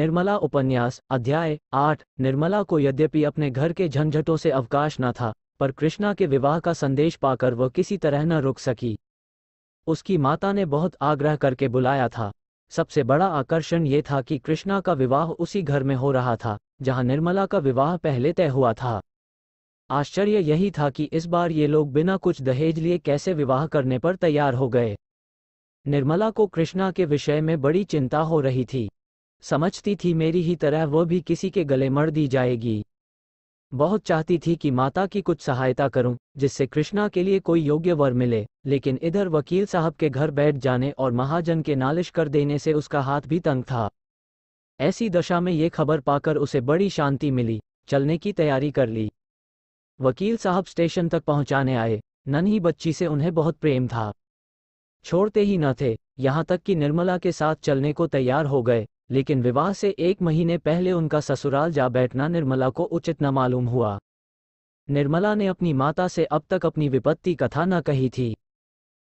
निर्मला उपन्यास अध्याय 8। निर्मला को यद्यपि अपने घर के झंझटों से अवकाश न था, पर कृष्णा के विवाह का संदेश पाकर वह किसी तरह न रुक सकी। उसकी माता ने बहुत आग्रह करके बुलाया था। सबसे बड़ा आकर्षण ये था कि कृष्णा का विवाह उसी घर में हो रहा था जहां निर्मला का विवाह पहले तय हुआ था। आश्चर्य यही था कि इस बार ये लोग बिना कुछ दहेज लिए कैसे विवाह करने पर तैयार हो गए। निर्मला को कृष्णा के विषय में बड़ी चिंता हो रही थी। समझती थी मेरी ही तरह वह भी किसी के गले मर दी जाएगी। बहुत चाहती थी कि माता की कुछ सहायता करूं, जिससे कृष्णा के लिए कोई योग्य वर मिले, लेकिन इधर वकील साहब के घर बैठ जाने और महाजन के नालिश कर देने से उसका हाथ भी तंग था। ऐसी दशा में ये खबर पाकर उसे बड़ी शांति मिली। चलने की तैयारी कर ली। वकील साहब स्टेशन तक पहुंचाने आए। नन्ही बच्ची से उन्हें बहुत प्रेम था, छोड़ते ही न थे। यहाँ तक कि निर्मला के साथ चलने को तैयार हो गए, लेकिन विवाह से 1 महीने पहले उनका ससुराल जा बैठना निर्मला को उचित न मालूम हुआ। निर्मला ने अपनी माता से अब तक अपनी विपत्ति कथा न कही थी।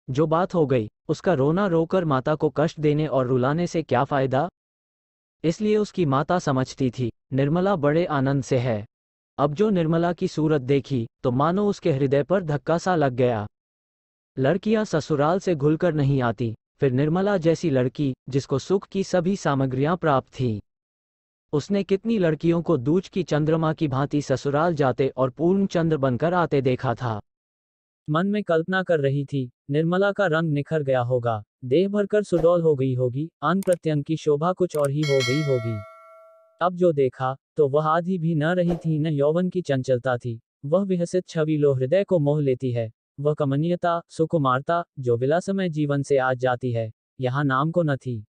जो बात हो गई, उसका रोना रोकर माता को कष्ट देने और रुलाने से क्या फायदा। इसलिए उसकी माता समझती थी निर्मला बड़े आनंद से है। अब जो निर्मला की सूरत देखी तो मानो उसके हृदय पर धक्का सा लग गया। लड़कियां ससुराल से घुलकर नहीं आती, फिर निर्मला जैसी लड़की जिसको सुख की सभी सामग्रियां प्राप्त थीं। उसने कितनी लड़कियों को दूज की चंद्रमा की भांति ससुराल जाते और पूर्ण चंद्र बनकर आते देखा था। मन में कल्पना कर रही थी, निर्मला का रंग निखर गया होगा, देह भरकर सुडौल हो गई होगी, अंग प्रत्यंग की शोभा कुछ और ही हो गई होगी। अब जो देखा तो वह आधी भी न रही थी, न यौवन की चंचलता थी। वह विहसित छवि लो हृदय को मोह लेती है। वह कमनीयता, सुकुमारता जो विलासमय जीवन से आज जाती है, यहाँ नाम को न थी।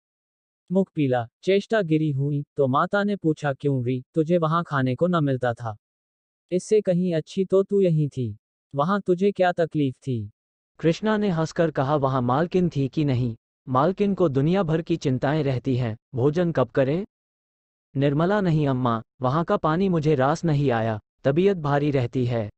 मुख पीला, चेष्टा गिरी हुई तो माता ने पूछा, क्यों री, तुझे वहां खाने को न मिलता था? इससे कहीं अच्छी तो तू यहीं थी, वहां तुझे क्या तकलीफ थी? कृष्णा ने हंसकर कहा, वहां मालकिन थी कि नहीं? मालकिन को दुनिया भर की चिंताएं रहती हैं, भोजन कब करें? निर्मला, नहीं अम्मा, वहां का पानी मुझे रास नहीं आया, तबीयत भारी रहती है।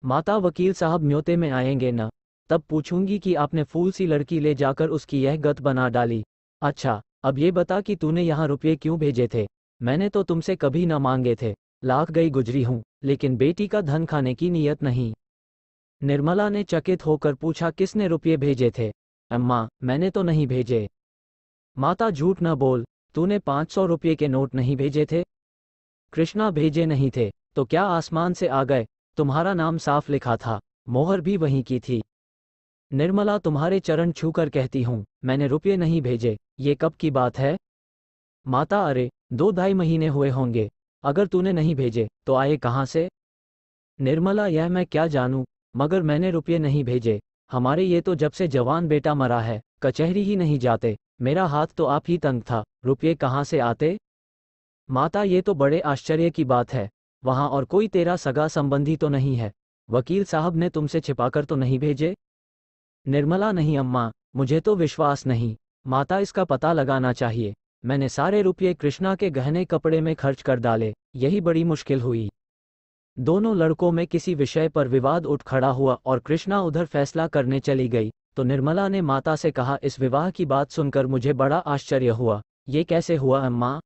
माता, वकील साहब न्योते में आएंगे न? तब पूछूंगी कि आपने फूल सी लड़की ले जाकर उसकी यह गत बना डाली। अच्छा, अब ये बता कि तूने यहाँ रुपये क्यों भेजे थे? मैंने तो तुमसे कभी न मांगे थे, लाख गई गुजरी हूँ, लेकिन बेटी का धन खाने की नीयत नहीं। निर्मला ने चकित होकर पूछा, किसने रुपये भेजे थे? अम्मा, मैंने तो नहीं भेजे। माता, झूठ न बोल, तूने 500 रुपये के नोट नहीं भेजे थे? कृष्णा, भेजे नहीं थे तो क्या आसमान से आ गए? तुम्हारा नाम साफ लिखा था, मोहर भी वहीं की थी। निर्मला, तुम्हारे चरण छूकर कहती हूँ, मैंने रुपये नहीं भेजे। ये कब की बात है? माता, अरे 2-2.5 महीने हुए होंगे। अगर तूने नहीं भेजे तो आए कहाँ से? निर्मला, यह मैं क्या जानूं, मगर मैंने रुपये नहीं भेजे। हमारे ये तो जब से जवान बेटा मरा है, कचहरी ही नहीं जाते। मेरा हाथ तो आप ही तंग था, रुपये कहाँ से आते? माता, ये तो बड़े आश्चर्य की बात है। वहां और कोई तेरा सगा संबंधी तो नहीं है? वकील साहब ने तुमसे छिपाकर तो नहीं भेजे? निर्मला, नहीं अम्मा, मुझे तो विश्वास नहीं। माता, इसका पता लगाना चाहिए। मैंने सारे रुपये कृष्णा के गहने कपड़े में खर्च कर डाले, यही बड़ी मुश्किल हुई। दोनों लड़कों में किसी विषय पर विवाद उठ खड़ा हुआ और कृष्णा उधर फैसला करने चली गई तो निर्मला ने माता से कहा, इस विवाह की बात सुनकर मुझे बड़ा आश्चर्य हुआ। ये कैसे हुआ अम्मा?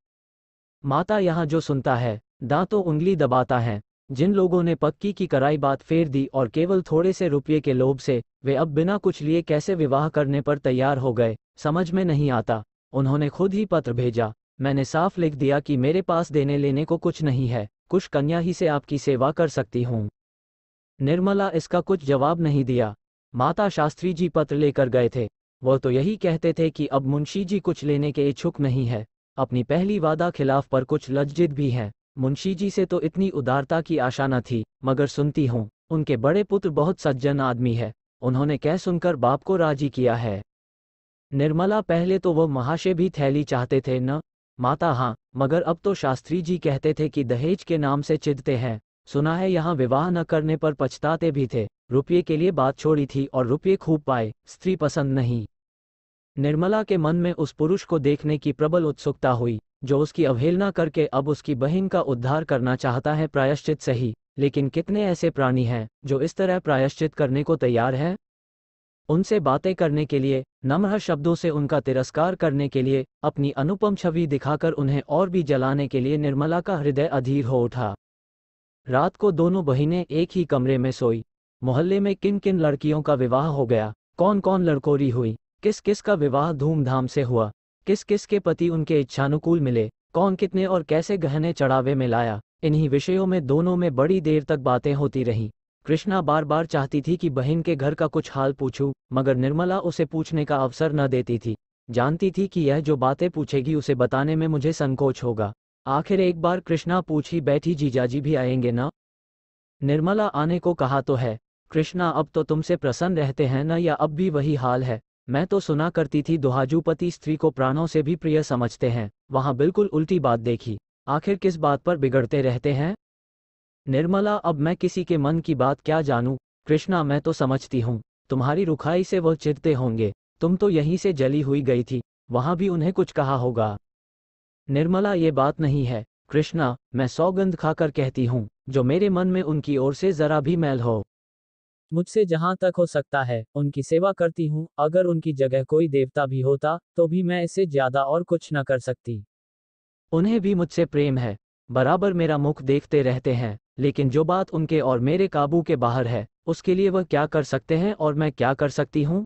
माता, यहाँ जो सुनता है दांतों उंगली दबाता है। जिन लोगों ने पक्की की कराई बात फेर दी और केवल थोड़े से रुपये के लोभ से वे अब बिना कुछ लिए कैसे विवाह करने पर तैयार हो गए, समझ में नहीं आता। उन्होंने खुद ही पत्र भेजा। मैंने साफ लिख दिया कि मेरे पास देने लेने को कुछ नहीं है, कुछ कन्या ही से आपकी सेवा कर सकती हूँ। निर्मला इसका कुछ जवाब नहीं दिया। माता, शास्त्री जी पत्र लेकर गए थे। वह तो यही कहते थे कि अब मुंशी जी कुछ लेने के इच्छुक नहीं है, अपनी पहली वादा खिलाफ पर कुछ लज्जित भी हैं। मुंशी जी से तो इतनी उदारता की आशा न थी, मगर सुनती हूँ उनके बड़े पुत्र बहुत सज्जन आदमी है, उन्होंने कह सुनकर बाप को राजी किया है। निर्मला, पहले तो वो महाशय भी थैली चाहते थे न? माता, हाँ, मगर अब तो शास्त्री जी कहते थे कि दहेज के नाम से चिढ़ते हैं। सुना है यहाँ विवाह न करने पर पछताते भी थे। रुपये के लिए बात छोड़ी थी और रुपये खूब पाए, स्त्री पसंद नहीं। निर्मला के मन में उस पुरुष को देखने की प्रबल उत्सुकता हुई जो उसकी अवहेलना करके अब उसकी बहन का उद्धार करना चाहता है। प्रायश्चित सही, लेकिन कितने ऐसे प्राणी हैं जो इस तरह प्रायश्चित करने को तैयार हैं? उनसे बातें करने के लिए, नम्र शब्दों से उनका तिरस्कार करने के लिए, अपनी अनुपम छवि दिखाकर उन्हें और भी जलाने के लिए निर्मला का हृदय अधीर हो उठा। रात को दोनों बहिनें एक ही कमरे में सोई। मोहल्ले में किन किन लड़कियों का विवाह हो गया, कौन कौन लड़कोरी हुई, किस किस का विवाह धूमधाम से हुआ, किस किस के पति उनके इच्छानुकूल मिले, कौन कितने और कैसे गहने चढ़ावे में लाया, इन्हीं विषयों में दोनों में बड़ी देर तक बातें होती रहीं। कृष्णा बार बार चाहती थी कि बहन के घर का कुछ हाल पूछूं, मगर निर्मला उसे पूछने का अवसर न देती थी। जानती थी कि यह जो बातें पूछेगी उसे बताने में मुझे संकोच होगा। आखिर एक बार कृष्णा पूछ ही बैठी, जीजाजी भी आएंगे ना? निर्मला आने को कहा तो है। कृष्णा, अब तो तुमसे प्रसन्न रहते हैं न, या अब भी वही हाल है? मैं तो सुना करती थी दुहाजूपति स्त्री को प्राणों से भी प्रिय समझते हैं, वहां बिल्कुल उल्टी बात देखी। आखिर किस बात पर बिगड़ते रहते हैं? निर्मला, अब मैं किसी के मन की बात क्या जानूं? कृष्णा, मैं तो समझती हूँ तुम्हारी रुखाई से वह चिढ़ते होंगे। तुम तो यहीं से जली हुई गई थी, वहां भी उन्हें कुछ कहा होगा। निर्मला, ये बात नहीं है। कृष्णा, मैं सौगंध खाकर कहती हूँ, जो मेरे मन में उनकी ओर से जरा भी मैल हो, मुझसे जहां तक हो सकता है उनकी सेवा करती हूँ। अगर उनकी जगह कोई देवता भी होता तो भी मैं इससे ज्यादा और कुछ न कर सकती। उन्हें भी मुझसे प्रेम है, बराबर मेरा मुख देखते रहते हैं, लेकिन जो बात उनके और मेरे काबू के बाहर है, उसके लिए वह क्या कर सकते हैं और मैं क्या कर सकती हूँ?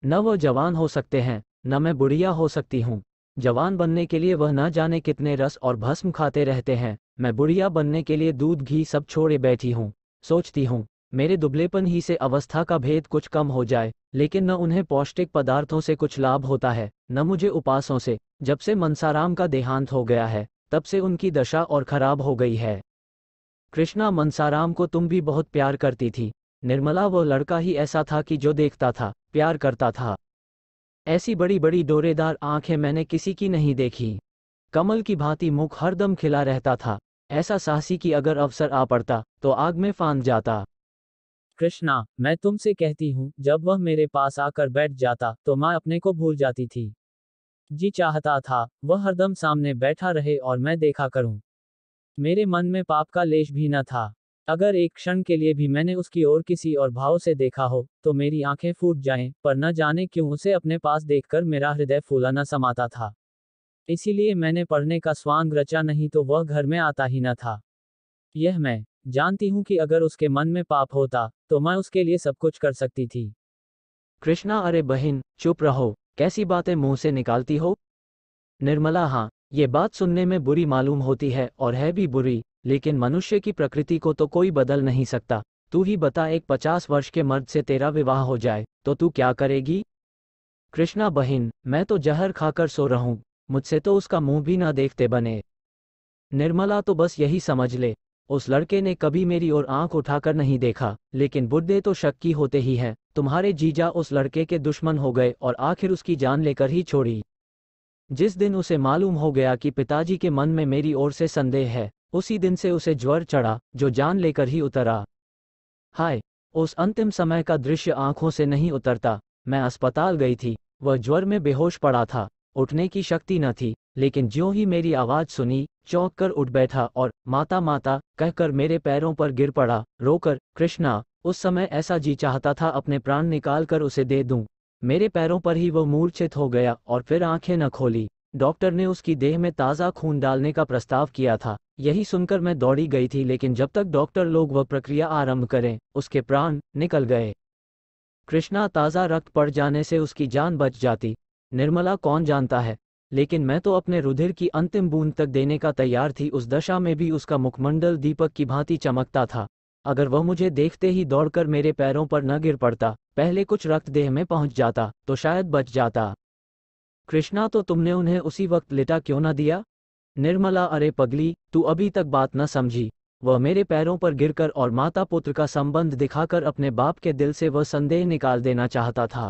न वह जवान हो सकते हैं, न मैं बुढ़िया हो सकती हूँ। जवान बनने के लिए वह न जाने कितने रस और भस्म खाते रहते हैं, मैं बुढ़िया बनने के लिए दूध घी सब छोड़े बैठी हूँ। सोचती हूँ मेरे दुबलेपन ही से अवस्था का भेद कुछ कम हो जाए, लेकिन न उन्हें पौष्टिक पदार्थों से कुछ लाभ होता है, न मुझे उपासों से। जब से मनसाराम का देहांत हो गया है, तब से उनकी दशा और खराब हो गई है। कृष्णा, मनसाराम को तुम भी बहुत प्यार करती थी। निर्मला, वो लड़का ही ऐसा था कि जो देखता था, प्यार करता था। ऐसी बड़ी बड़ी डोरेदार आंखें मैंने किसी की नहीं देखी। कमल की भांति मुख हरदम खिला रहता था। ऐसा साहसी कि अगर अवसर आ पड़ता तो आग में फांद जाता। कृष्णा, मैं तुमसे कहती हूँ, जब वह मेरे पास आकर बैठ जाता तो मैं अपने को भूल जाती थी। जी चाहता था वह हरदम सामने बैठा रहे और मैं देखा करूं। मेरे मन में पाप का लेश भी न था। अगर एक क्षण के लिए भी मैंने उसकी ओर किसी और भाव से देखा हो तो मेरी आंखें फूट जाएं, पर न जाने क्यों उसे अपने पास देखकर मेरा हृदय फूला न समाता था। इसीलिए मैंने पढ़ने का स्वांग रचा, नहीं तो वह घर में आता ही न था। यह मैं जानती हूँ कि अगर उसके मन में पाप होता तो मैं उसके लिए सब कुछ कर सकती थी। कृष्णा, अरे बहन चुप रहो, कैसी बातें मुंह से निकालती हो? निर्मला, हाँ, ये बात सुनने में बुरी मालूम होती है और है भी बुरी, लेकिन मनुष्य की प्रकृति को तो कोई बदल नहीं सकता। तू ही बता, एक 50 वर्ष के मर्द से तेरा विवाह हो जाए तो तू क्या करेगी? कृष्णा, बहन, मैं तो जहर खाकर सो रहूं, मुझसे तो उसका मुंह भी ना देखते बने। निर्मला, तो बस यही समझ ले, उस लड़के ने कभी मेरी ओर आंख उठाकर नहीं देखा, लेकिन बुड्ढे तो शक्की होते ही हैं। तुम्हारे जीजा उस लड़के के दुश्मन हो गए और आखिर उसकी जान लेकर ही छोड़ी। जिस दिन उसे मालूम हो गया कि पिताजी के मन में मेरी ओर से संदेह है, उसी दिन से उसे ज्वर चढ़ा, जो जान लेकर ही उतरा। हाय, उस अंतिम समय का दृश्य आंखों से नहीं उतरता। मैं अस्पताल गई थी, वह ज्वर में बेहोश पड़ा था, उठने की शक्ति न थी, लेकिन ज्यों ही मेरी आवाज सुनी, चौंक कर उठ बैठा और माता माता कहकर मेरे पैरों पर गिर पड़ा, रोकर। कृष्णा, उस समय ऐसा जी चाहता था अपने प्राण निकाल कर उसे दे दूं। मेरे पैरों पर ही वह मूर्छित हो गया और फिर आंखें न खोली। डॉक्टर ने उसकी देह में ताज़ा खून डालने का प्रस्ताव किया था। यही सुनकर मैं दौड़ी गई थी, लेकिन जब तक डॉक्टर लोग वह प्रक्रिया आरंभ करें, उसके प्राण निकल गए। कृष्णा, ताज़ा रक्त पड़ जाने से उसकी जान बच जाती। निर्मला, कौन जानता है, लेकिन मैं तो अपने रुधिर की अंतिम बूंद तक देने का तैयार थी। उस दशा में भी उसका मुखमंडल दीपक की भांति चमकता था। अगर वह मुझे देखते ही दौड़कर मेरे पैरों पर न गिर पड़ता, पहले कुछ रक्त देह में पहुंच जाता, तो शायद बच जाता। कृष्णा, तो तुमने उन्हें उसी वक्त लिटा क्यों न दिया? निर्मला, अरे पगली, तू अभी तक बात न समझी। वह मेरे पैरों पर गिरकर और माता पुत्र का संबंध दिखाकर अपने बाप के दिल से वह संदेह निकाल देना चाहता था।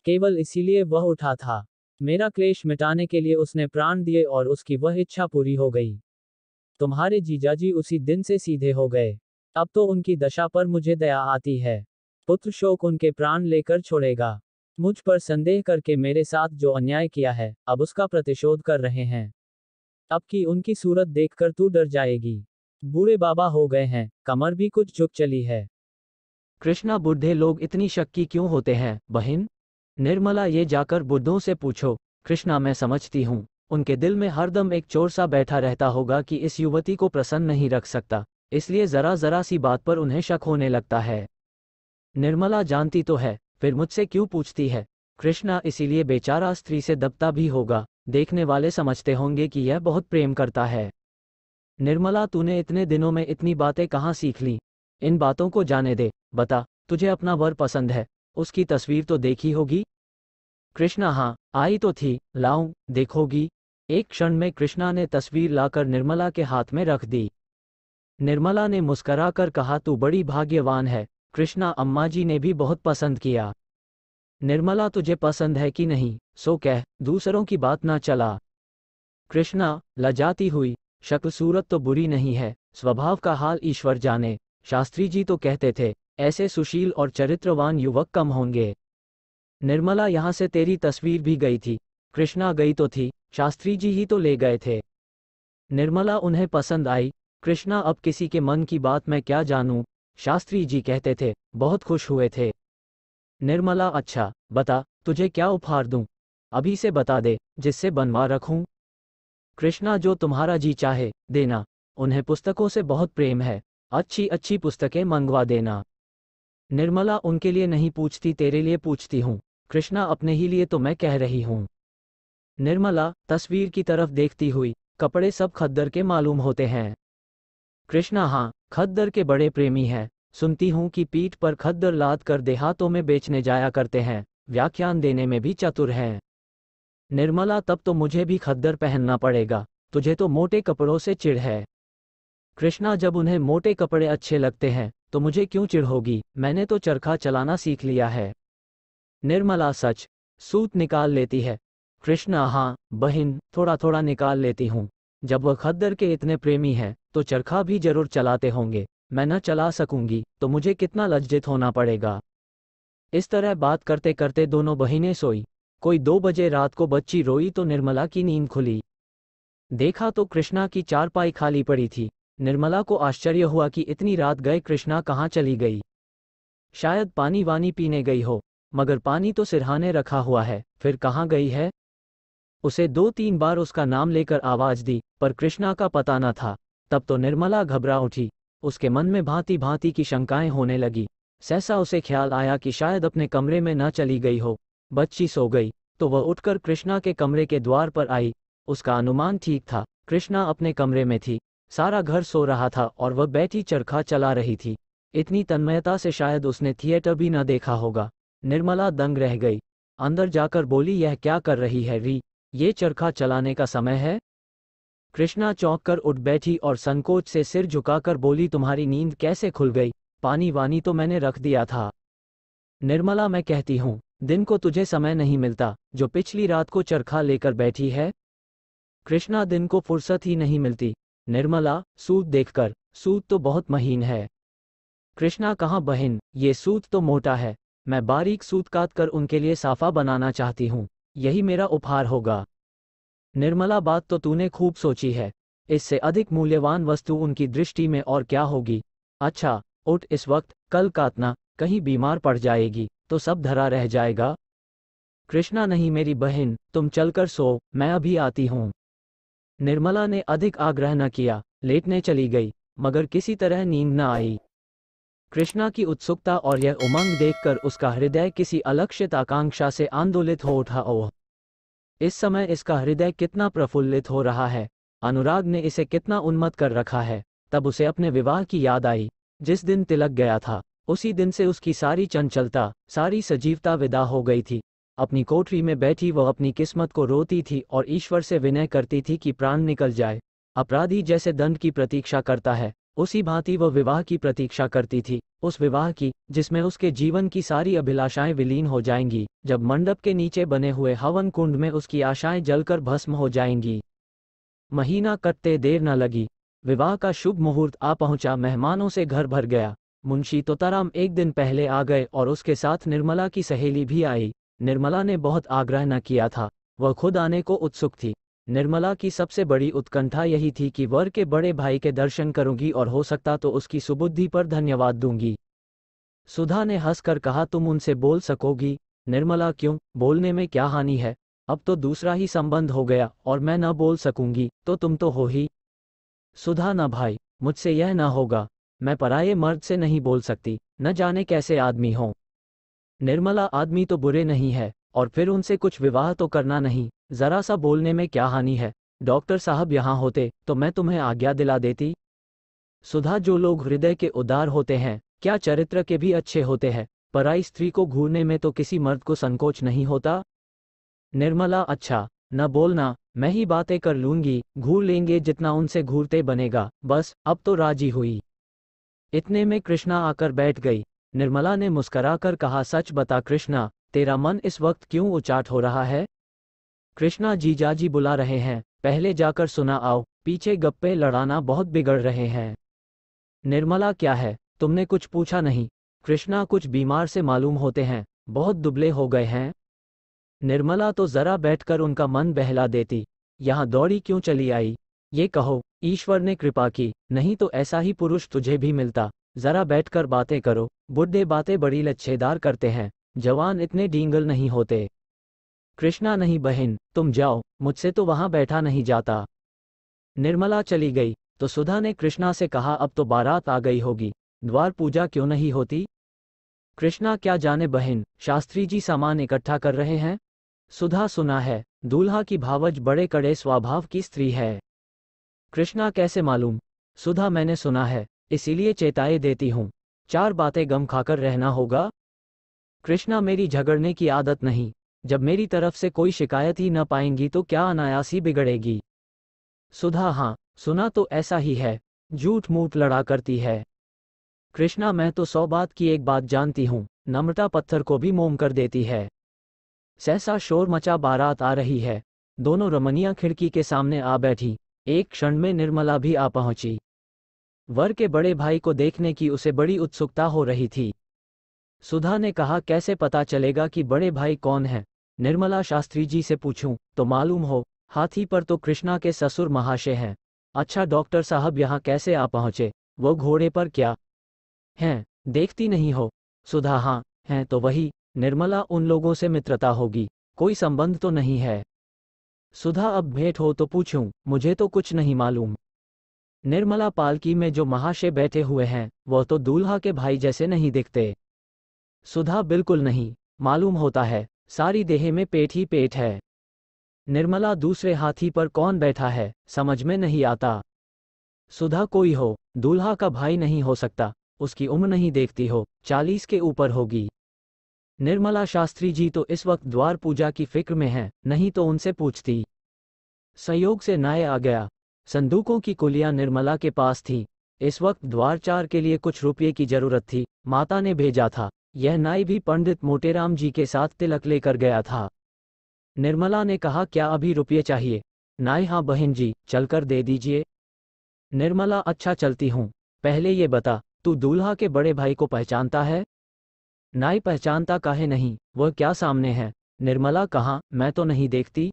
केवल इसीलिए वह उठा था। मेरा क्लेश मिटाने के लिए उसने प्राण दिए और उसकी वह इच्छा पूरी हो गई। तुम्हारे जीजाजी उसी दिन से सीधे हो गए। अब तो उनकी दशा पर मुझे दया आती है। पुत्र शोक उनके प्राण लेकर छोड़ेगा। मुझ पर संदेह करके मेरे साथ जो अन्याय किया है, अब उसका प्रतिशोध कर रहे हैं। अब की उनकी सूरत देखकर तू डर जाएगी। बूढ़े बाबा हो गए हैं, कमर भी कुछ झुक चली है। कृष्णा, बूढ़े लोग इतनी शक्की क्यों होते हैं बहन? निर्मला, ये जाकर बुद्धों से पूछो। कृष्णा, मैं समझती हूँ, उनके दिल में हरदम एक चोर सा बैठा रहता होगा कि इस युवती को प्रसन्न नहीं रख सकता, इसलिए जरा जरा सी बात पर उन्हें शक होने लगता है। निर्मला जानती तो है, फिर मुझसे क्यों पूछती है? कृष्णा, इसीलिए बेचारा स्त्री से दबता भी होगा, देखने वाले समझते होंगे कि यह बहुत प्रेम करता है। निर्मला, तूने इतने दिनों में इतनी बातें कहाँ सीख ली? इन बातों को जाने दे, बता, तुझे अपना वर पसंद है? उसकी तस्वीर तो देखी होगी? कृष्णा, हाँ, आई तो थी, लाऊं, देखोगी? एक क्षण में कृष्णा ने तस्वीर लाकर निर्मला के हाथ में रख दी। निर्मला ने मुस्कराकर कहा, तू बड़ी भाग्यवान है कृष्णा, अम्मा जी ने भी बहुत पसंद किया। निर्मला, तुझे पसंद है कि नहीं, सो कह, दूसरों की बात ना चला। कृष्णा लजाती हुई, शक्ल सूरत तो बुरी नहीं है, स्वभाव का हाल ईश्वर जाने, शास्त्री जी तो कहते थे ऐसे सुशील और चरित्रवान युवक कम होंगे। निर्मला, यहाँ से तेरी तस्वीर भी गई थी? कृष्णा, गई तो थी, शास्त्री जी ही तो ले गए थे। निर्मला, उन्हें पसंद आई? कृष्णा, अब किसी के मन की बात मैं क्या जानूं, शास्त्री जी कहते थे, बहुत खुश हुए थे। निर्मला, अच्छा, बता, तुझे क्या उपहार दूं? अभी से बता दे, जिससे बनवा रखूं। कृष्णा, जो तुम्हारा जी चाहे, देना। उन्हें पुस्तकों से बहुत प्रेम है, अच्छी अच्छी पुस्तकें मंगवा देना। निर्मला, उनके लिए नहीं पूछती, तेरे लिए पूछती हूँ। कृष्णा, अपने ही लिए तो मैं कह रही हूँ। निर्मला तस्वीर की तरफ देखती हुई, कपड़े सब खद्दर के मालूम होते हैं? कृष्णा, हाँ, खद्दर के बड़े प्रेमी हैं, सुनती हूँ कि पीठ पर खद्दर लाद कर देहातों में बेचने जाया करते हैं, व्याख्यान देने में भी चतुर हैं। निर्मला, तब तो मुझे भी खद्दर पहनना पड़ेगा, तुझे तो मोटे कपड़ों से चिढ़ है। कृष्णा, जब उन्हें मोटे कपड़े अच्छे लगते हैं तो मुझे क्यों चिढ़ होगी, मैंने तो चरखा चलाना सीख लिया है। निर्मला, सच? सूत निकाल लेती है? कृष्णा, हाँ बहिन, थोड़ा थोड़ा निकाल लेती हूँ। जब वह खद्दर के इतने प्रेमी हैं तो चरखा भी जरूर चलाते होंगे, मैं न चला सकूंगी तो मुझे कितना लज्जित होना पड़ेगा। इस तरह बात करते करते दोनों बहिनें सोई। कोई 2 बजे रात को बच्ची रोई तो निर्मला की नींद खुली। देखा तो कृष्णा की चारपाई खाली पड़ी थी। निर्मला को आश्चर्य हुआ कि इतनी रात गए कृष्णा कहाँ चली गई। शायद पानी वानी पीने गई हो, मगर पानी तो सिरहाने रखा हुआ है, फिर कहाँ गई है? उसे 2-3 बार उसका नाम लेकर आवाज दी, पर कृष्णा का पता न था। तब तो निर्मला घबरा उठी, उसके मन में भांति भांति की शंकाएं होने लगी। सहसा उसे ख्याल आया कि शायद अपने कमरे में न चली गई हो। बच्ची सो गई तो वह उठकर कृष्णा के कमरे के द्वार पर आई। उसका अनुमान ठीक था, कृष्णा अपने कमरे में थी, सारा घर सो रहा था और वह बैठी चरखा चला रही थी। इतनी तन्मयता से शायद उसने थिएटर भी न देखा होगा। निर्मला दंग रह गई, अंदर जाकर बोली, यह क्या कर रही है री, ये चरखा चलाने का समय है? कृष्णा चौंक कर उठ बैठी और संकोच से सिर झुकाकर बोली, तुम्हारी नींद कैसे खुल गई, पानी वानी तो मैंने रख दिया था। निर्मला, मैं कहती हूँ, दिन को तुझे समय नहीं मिलता, जो पिछली रात को चरखा लेकर बैठी है? कृष्णा, दिन को फुर्सत ही नहीं मिलती। निर्मला, सूत देखकर, सूत तो बहुत महीन है। कृष्णा, कहाँ बहन, ये सूत तो मोटा है, मैं बारीक सूत काट कर उनके लिए साफा बनाना चाहती हूँ, यही मेरा उपहार होगा। निर्मला, बात तो तूने खूब सोची है, इससे अधिक मूल्यवान वस्तु उनकी दृष्टि में और क्या होगी। अच्छा, उठ इस वक्त, कल काटना, कहीं बीमार पड़ जाएगी तो सब धरा रह जाएगा। कृष्णा, नहीं मेरी बहन, तुम चलकर सो, मैं अभी आती हूँ। निर्मला ने अधिक आग्रह न किया, लेटने चली गई, मगर किसी तरह नींद न आई। कृष्णा की उत्सुकता और यह उमंग देखकर उसका हृदय किसी अलक्षित आकांक्षा से आंदोलित हो उठा। ओह, इस समय इसका हृदय कितना प्रफुल्लित हो रहा है, अनुराग ने इसे कितना उन्मत्त कर रखा है। तब उसे अपने विवाह की याद आई, जिस दिन तिलक गया था, उसी दिन से उसकी सारी चंचलता, सारी सजीवता विदा हो गई थी। अपनी कोठरी में बैठी वह अपनी किस्मत को रोती थी और ईश्वर से विनय करती थी कि प्राण निकल जाए। अपराधी जैसे दंड की प्रतीक्षा करता है, उसी भांति वह विवाह की प्रतीक्षा करती थी, उस विवाह की जिसमें उसके जीवन की सारी अभिलाषाएं विलीन हो जाएंगी, जब मंडप के नीचे बने हुए हवन कुंड में उसकी आशाएं जलकर भस्म हो जाएंगी। महीना कटते देर न लगी, विवाह का शुभ मुहूर्त आ पहुंचा, मेहमानों से घर भर गया। मुंशी तोताराम एक दिन पहले आ गए और उसके साथ निर्मला की सहेली भी आई। निर्मला ने बहुत आग्रह न किया था, वह खुद आने को उत्सुक थी। निर्मला की सबसे बड़ी उत्कंठा यही थी कि वर के बड़े भाई के दर्शन करूंगी और हो सकता तो उसकी सुबुद्धि पर धन्यवाद दूंगी। सुधा ने हंसकर कहा, तुम उनसे बोल सकोगी? निर्मला, क्यों, बोलने में क्या हानि है? अब तो दूसरा ही संबंध हो गया, और मैं न बोल सकूंगी तो तुम तो हो ही। सुधा, न भाई, मुझसे यह न होगा। मैं पराये मर्द से नहीं बोल सकती, न जाने कैसे आदमी हो। निर्मला, आदमी तो बुरे नहीं है, और फिर उनसे कुछ विवाह तो करना नहीं, जरा सा बोलने में क्या हानि है? डॉक्टर साहब यहाँ होते तो मैं तुम्हें आज्ञा दिला देती। सुधा, जो लोग हृदय के उदार होते हैं, क्या चरित्र के भी अच्छे होते हैं, पराई स्त्री को घूरने में तो किसी मर्द को संकोच नहीं होता। निर्मला, अच्छा, न बोलना, मैं ही बातें कर लूंगी, घूर लेंगे जितना उनसे घूरते बनेगा, बस अब तो राजी हुई। इतने में कृष्णा आकर बैठ गई। निर्मला ने मुस्कराकर कहा, सच बता कृष्णा, तेरा मन इस वक्त क्यों उचाट हो रहा है? कृष्णा, जीजाजी बुला रहे हैं, पहले जाकर सुना आओ, पीछे गप्पे लड़ाना बहुत बिगड़ रहे हैं। निर्मला, क्या है, तुमने कुछ पूछा नहीं? कृष्णा, कुछ बीमार से मालूम होते हैं, बहुत दुबले हो गए हैं। निर्मला, तो जरा बैठकर उनका मन बहला देती, यहाँ दौड़ी क्यों चली आई? ये कहो, ईश्वर ने कृपा की, नहीं तो ऐसा ही पुरुष तुझे भी मिलता। जरा बैठकर बातें करो, बुढ़े बातें बड़ी लच्छेदार करते हैं, जवान इतने डींगल नहीं होते। कृष्णा, नहीं बहन, तुम जाओ, मुझसे तो वहां बैठा नहीं जाता। निर्मला चली गई तो सुधा ने कृष्णा से कहा, अब तो बारात आ गई होगी, द्वार पूजा क्यों नहीं होती? कृष्णा, क्या जाने बहन, शास्त्री जी सामान इकट्ठा कर रहे हैं। सुधा, सुना है, दूल्हा की भावज बड़े कड़े स्वभाव की स्त्री है। कृष्णा, कैसे मालूम? सुधा, मैंने सुना है, इसीलिए चेताए देती हूँ, चार बातें गम खाकर रहना होगा। कृष्णा, मेरी झगड़ने की आदत नहीं, जब मेरी तरफ से कोई शिकायत ही न पाएंगी तो क्या अनायास ही बिगड़ेगी। सुधा, हाँ, सुना तो ऐसा ही है, झूठ मूठ लड़ा करती है। कृष्णा, मैं तो 100 बात की एक बात जानती हूँ, नम्रता पत्थर को भी मोम कर देती है। सहसा शोर मचा, बारात आ रही है। दोनों रमनियां खिड़की के सामने आ बैठी। एक क्षण में निर्मला भी आ पहुंची। वर के बड़े भाई को देखने की उसे बड़ी उत्सुकता हो रही थी। सुधा ने कहा, कैसे पता चलेगा कि बड़े भाई कौन है? निर्मला, शास्त्री जी से पूछूं तो मालूम हो, हाथी पर तो कृष्णा के ससुर महाशय हैं। अच्छा, डॉक्टर साहब यहाँ कैसे आ पहुँचे? वो घोड़े पर क्या हैं, देखती नहीं हो? सुधा, हाँ, हैं तो वही। निर्मला, उन लोगों से मित्रता होगी, कोई संबंध तो नहीं है? सुधा, अब भेंट हो तो पूछूं, मुझे तो कुछ नहीं मालूम। निर्मला, पालकी में जो महाशय बैठे हुए हैं, वह तो दूल्हा के भाई जैसे नहीं दिखते। सुधा, बिल्कुल नहीं, मालूम होता है, सारी देह में पेट ही पेट है। निर्मला, दूसरे हाथी पर कौन बैठा है, समझ में नहीं आता। सुधा, कोई हो, दूल्हा का भाई नहीं हो सकता, उसकी उम्र नहीं देखती हो, 40 के ऊपर होगी। निर्मला, शास्त्री जी तो इस वक्त द्वार पूजा की फिक्र में हैं, नहीं तो उनसे पूछती। संयोग से नाय आ गया। संदूकों की कुलियां निर्मला के पास थीं। इस वक्त द्वारचार के लिए कुछ रुपये की जरूरत थी, माता ने भेजा था। यह नाई भी पंडित मोटेराम जी के साथ तिलक लेकर गया था। निर्मला ने कहा, क्या अभी रुपये चाहिए? नाई, हाँ बहन जी, चलकर दे दीजिए। निर्मला, अच्छा चलती हूँ, पहले ये बता, तू दूल्हा के बड़े भाई को पहचानता है? नाई, पहचानता काहे नहीं, वह क्या सामने है। निर्मला, कहाँ, मैं तो नहीं देखती।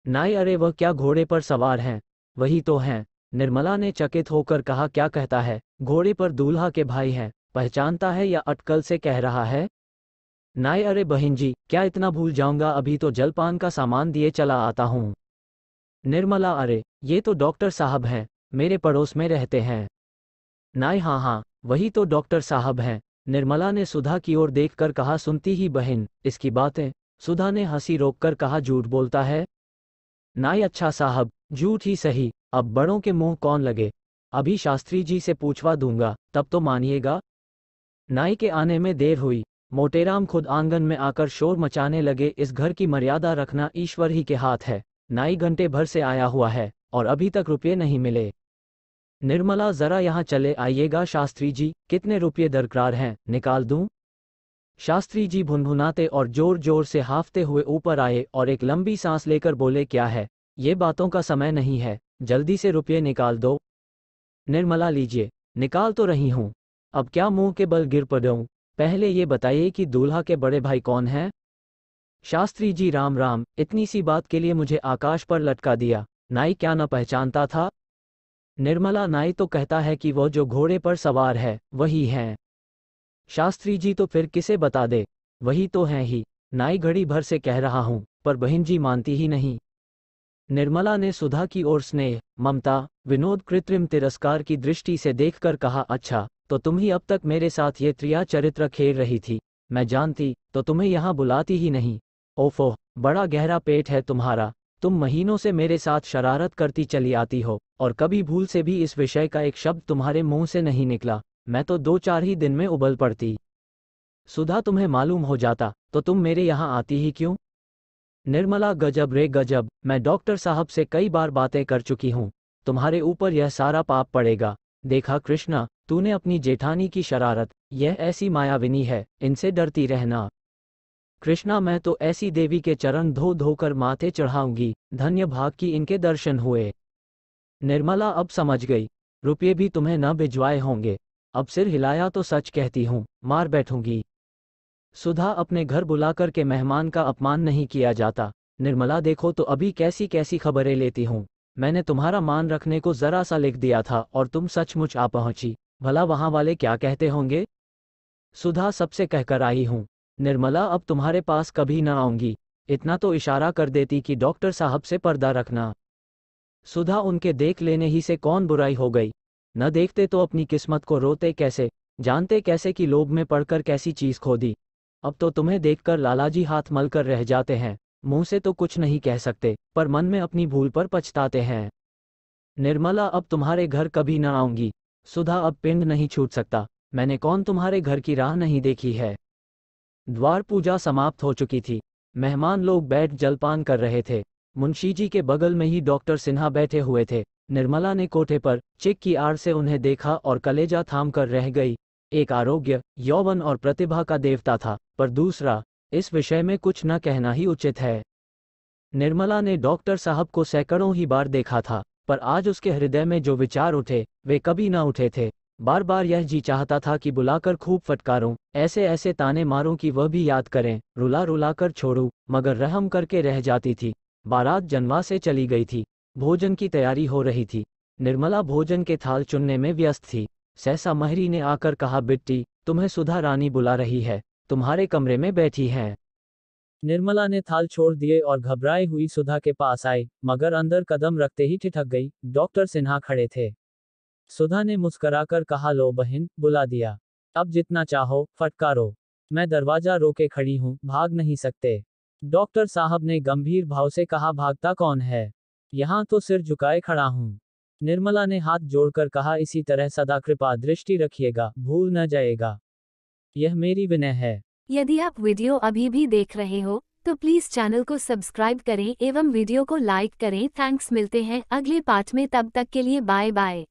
नाई, अरे वह क्या घोड़े पर सवार हैं? वही तो हैं। निर्मला ने चकित होकर कहा, क्या कहता है, घोड़े पर दूल्हा के भाई हैं, पहचानता है या अटकल से कह रहा है? नाई, अरे बहन जी, क्या इतना भूल जाऊंगा, अभी तो जलपान का सामान दिए चला आता हूँ। निर्मला, अरे ये तो डॉक्टर साहब हैं, मेरे पड़ोस में रहते हैं। नाई, हाँ हाँ, वही तो डॉक्टर साहब हैं। निर्मला ने सुधा की ओर देखकर कहा, सुनती ही बहन इसकी बातें? सुधा ने हंसी रोककर कहा, झूठ बोलता है। नाई, अच्छा साहब, झूठ ही सही, अब बड़ों के मुंह कौन लगे। अभी शास्त्री जी से पूछवा दूंगा, तब तो मानिएगा। नाई के आने में देर हुई। मोटेराम खुद आंगन में आकर शोर मचाने लगे, इस घर की मर्यादा रखना ईश्वर ही के हाथ है। नाई घंटे भर से आया हुआ है और अभी तक रुपये नहीं मिले। निर्मला, जरा यहाँ चले आइएगा शास्त्री जी, कितने रुपये दरकार हैं, निकाल दूं? शास्त्री जी भुनभुनाते और जोर जोर से हांफते हुए ऊपर आए और एक लंबी सांस लेकर बोले, क्या है, ये बातों का समय नहीं है, जल्दी से रुपये निकाल दो। निर्मला, लीजिए, निकाल तो रही हूँ, अब क्या मुंह के बल गिर पड़ूं? पहले ये बताइए कि दूल्हा के बड़े भाई कौन हैं? शास्त्री जी, राम राम, इतनी सी बात के लिए मुझे आकाश पर लटका दिया। नाई, क्या न पहचानता था? निर्मला, नाई तो कहता है कि वो जो घोड़े पर सवार है वही है। शास्त्री जी तो फिर किसे बता दे, वही तो हैं ही। नाई घड़ी भर से कह रहा हूं, पर बहन जी मानती ही नहीं। निर्मला ने सुधा की ओर स्नेह, ममता, विनोद, कृत्रिम तिरस्कार की दृष्टि से देखकर कहा, अच्छा, तो तुम ही अब तक मेरे साथ ये त्रिया चरित्र खेल रही थी। मैं जानती तो तुम्हें यहाँ बुलाती ही नहीं। ओफो, बड़ा गहरा पेट है तुम्हारा। तुम महीनों से मेरे साथ शरारत करती चली आती हो, और कभी भूल से भी इस विषय का एक शब्द तुम्हारे मुंह से नहीं निकला। मैं तो 2-4 ही दिन में उबल पड़ती। सुधा, तुम्हें मालूम हो जाता तो तुम मेरे यहाँ आती ही क्यों? निर्मला, गजब रे गजब, मैं डॉक्टर साहब से कई बार बातें कर चुकी हूँ। तुम्हारे ऊपर यह सारा पाप पड़ेगा। देखा कृष्णा, तूने अपनी जेठानी की शरारत, यह ऐसी मायाविनी है, इनसे डरती रहना। कृष्णा, मैं तो ऐसी देवी के चरण धो धोकर माथे चढ़ाऊंगी, धन्य भाग की इनके दर्शन हुए। निर्मला अब समझ गई, रुपये भी तुम्हें न भिजवाए होंगे। अब सिर हिलाया तो सच कहती हूँ, मार बैठूंगी। सुधा, अपने घर बुलाकर के मेहमान का अपमान नहीं किया जाता। निर्मला, देखो तो अभी कैसी कैसी खबरें लेती हूँ। मैंने तुम्हारा मान रखने को जरा सा लिख दिया था और तुम सचमुच आ पहुंची। भला वहां वाले क्या कहते होंगे? सुधा, सबसे कहकर आई हूँ। निर्मला, अब तुम्हारे पास कभी न आऊंगी। इतना तो इशारा कर देती कि डॉक्टर साहब से पर्दा रखना। सुधा, उनके देख लेने ही से कौन बुराई हो गई? न देखते तो अपनी किस्मत को रोते कैसे, जानते कैसे कि लोभ में पड़कर कैसी चीज खो दी। अब तो तुम्हें देखकर लालाजी हाथ मलकर रह जाते हैं। मुंह से तो कुछ नहीं कह सकते, पर मन में अपनी भूल पर पछताते हैं। निर्मला, अब तुम्हारे घर कभी न आऊंगी। सुधा, अब पिंड नहीं छूट सकता। मैंने कौन तुम्हारे घर की राह नहीं देखी है। द्वार पूजा समाप्त हो चुकी थी। मेहमान लोग बैठ जलपान कर रहे थे। मुंशी जी के बगल में ही डॉक्टर सिन्हा बैठे हुए थे। निर्मला ने कोठे पर चिक की आड़ से उन्हें देखा और कलेजा थाम कर रह गई। एक आरोग्य, यौवन और प्रतिभा का देवता था, पर दूसरा, इस विषय में कुछ न कहना ही उचित है। निर्मला ने डॉक्टर साहब को सैकड़ों ही बार देखा था, पर आज उसके हृदय में जो विचार उठे वे कभी न उठे थे। बार बार यह जी चाहता था कि बुलाकर खूब फटकारूं, ऐसे ऐसे ताने मारूं कि वह भी याद करें, रुला रुला कर छोड़ूं, मगर रहम करके रह जाती थी। बारात जनवा से चली गई थी। भोजन की तैयारी हो रही थी। निर्मला भोजन के थाल चुनने में व्यस्त थी। सहसा महरी ने आकर कहा, बिट्टी, तुम्हें सुधा रानी बुला रही है, तुम्हारे कमरे में बैठी हैं। निर्मला ने थाल छोड़ दिए और घबराई हुई सुधा के पास आई, मगर अंदर कदम रखते ही ठिठक गई। डॉक्टर सिन्हा खड़े थे। सुधा ने मुस्कराकर कहा, लो बहन, बुला दिया। अब जितना चाहो फटकारो। मैं दरवाजा रोके खड़ी हूँ, भाग नहीं सकते। डॉक्टर साहब ने गंभीर भाव से कहा, भागता कौन है? यहाँ तो सिर झुकाए खड़ा हूँ। निर्मला ने हाथ जोड़कर कहा, इसी तरह सदा कृपा दृष्टि रखिएगा, भूल न जाएगा। यह मेरी विनय है। यदि आप वीडियो अभी भी देख रहे हो तो प्लीज चैनल को सब्सक्राइब करें एवं वीडियो को लाइक करें। थैंक्स, मिलते हैं अगले पार्ट में, तब तक के लिए बाय बाय।